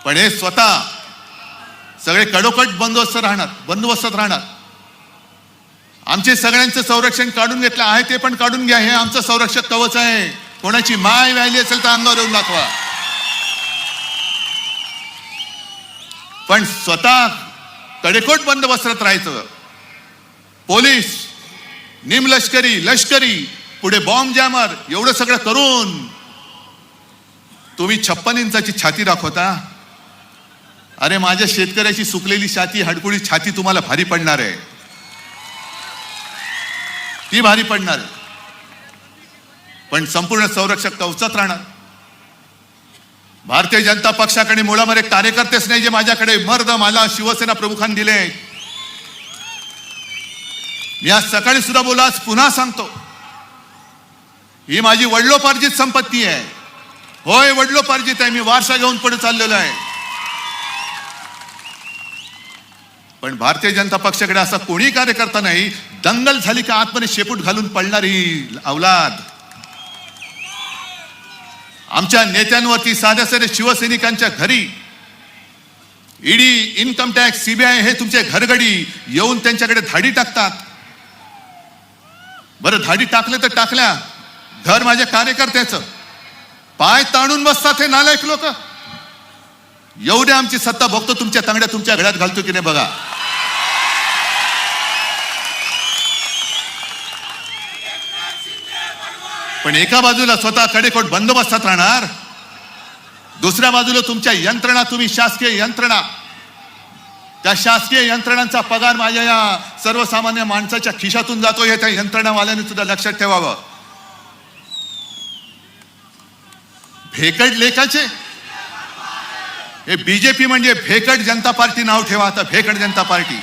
पण हे स्वतः सगळे कडोकट बंदोबस्तात राहणार. आमचे सगळ्यांचं संरक्षण काढून घेतलं आहे ते पण काढून घ्या. हे आमचं संरक्षक कवच आहे. कोणाची माय व्यायली असेल तर अंगावर येऊन दाखवा. पण स्वतः कडेकोट बंदोबस्तात राहायचं. पोलीस, निमलष्करी, लष्करी, पुढे बॉम्ब जॅमर, एवढं सगळं करून तुम्ही 56 इंचाची छाती दाखवता. अरे माझ्या शेतकऱ्याची सुकलेली छाती, हडकुळी छाती तुम्हाला भारी पडणार आहे. ती भारी पडणार आहे. पण संपूर्ण संरक्षक कवचात राहणार. भारतीय जनता पक्षाकडे मुळामध्ये कार्यकर्तेच नाही जे माझ्याकडे मर्द मला शिवसेना प्रमुखांनी दिले. मी आज सकाळी सुद्धा बोला, आज पुन्हा सांगतो, ही माझी वडिलोपार्जित संपत्ती आहे. होय, वडिलोपार्जित आहे. मी वारसा घेऊन पुढे चाललेलो आहे. पण भारतीय जनता पक्षाकडे असा कोणी कार्यकर्ता नाही दंगल झाली का आतमध्ये शेपूट घालून पडणारी अवलाद. आमच्या नेत्यांवरती, साध्या साध्या शिवसैनिकांच्या घरी ईडी, इन्कम टॅक्स, सीबीआय हे तुमचे घरगडी येऊन त्यांच्याकडे धाडी टाकतात. बरं, धाडी टाकले तर टाकल्या, घर माझ्या कार्यकर्त्याचं, पाय ताणून बसतात हे नालायक लोक. एवढी आमची सत्ता बघतो तुमच्या तांगड्या तुमच्या घरात घालतो की नाही बघा. पण एका बाजूला स्वतः कडेकोट बंदोबस्तात राहणार, दुसऱ्या बाजूला तुमच्या यंत्रणा, तुम्ही शासकीय यंत्रणा, त्या शासकीय यंत्रणांचा पगार माझ्या या सर्वसामान्य माणसाच्या खिशातून जातो हे त्या यंत्रणावाल्यांनी सुद्धा लक्षात ठेवावं. भेकड लेखाचे हे बीजेपी म्हणजे भेकड जनता पार्टी नाव ठेवा. आता भेकड जनता पार्टी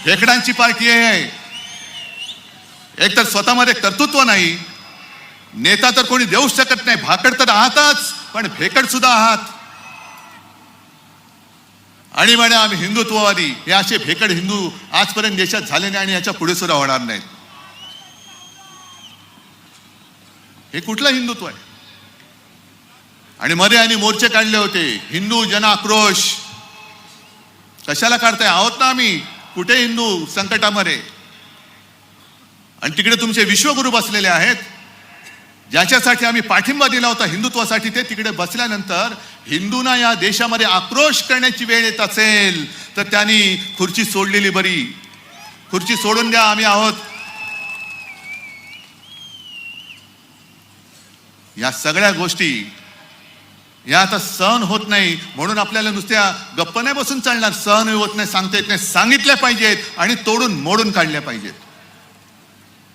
भेकडांची पार्टी आहे. एक तर स्वतःमध्ये कर्तृत्व नाही, नेता तर कोणी देऊ शकत नाही, भाकड तर आहातच, पण भेकड सुद्धा आहात. आणि म्हणे आम्ही हिंदुत्ववादी. हे असे भेकड हिंदू आजपर्यंत देशात झाले नाही आणि याच्या पुढे सुद्धा होणार नाहीत. हे कुठलं हिंदुत्व आहे? आणि मध्ये आणि मोर्चे काढले होते, हिंदू जन आक्रोश. कशाला काढताय? आहोत ना आम्ही, कुठे हिंदू संकटामध्ये. आणि तिकडे तुमचे विश्वगुरु बसलेले आहेत, ज्याच्यासाठी आम्ही पाठिंबा दिला होता हिंदुत्वासाठी. ते तिकडे बसल्यानंतर हिंदूंना या देशामध्ये आक्रोश करण्याची वेळ येत असेल तर त्यांनी खुर्ची सोडलेली बरी. खुर्ची सोडून द्या, आम्ही आहोत. या सगळ्या गोष्टी या आता सहन होत नाही. म्हणून आपल्याला नुसत्या गप्प नाही बसून चालणार. सहन होत नाही, सांगता येत नाही, सांगितल्या पाहिजेत आणि तोडून मोडून काढल्या पाहिजेत.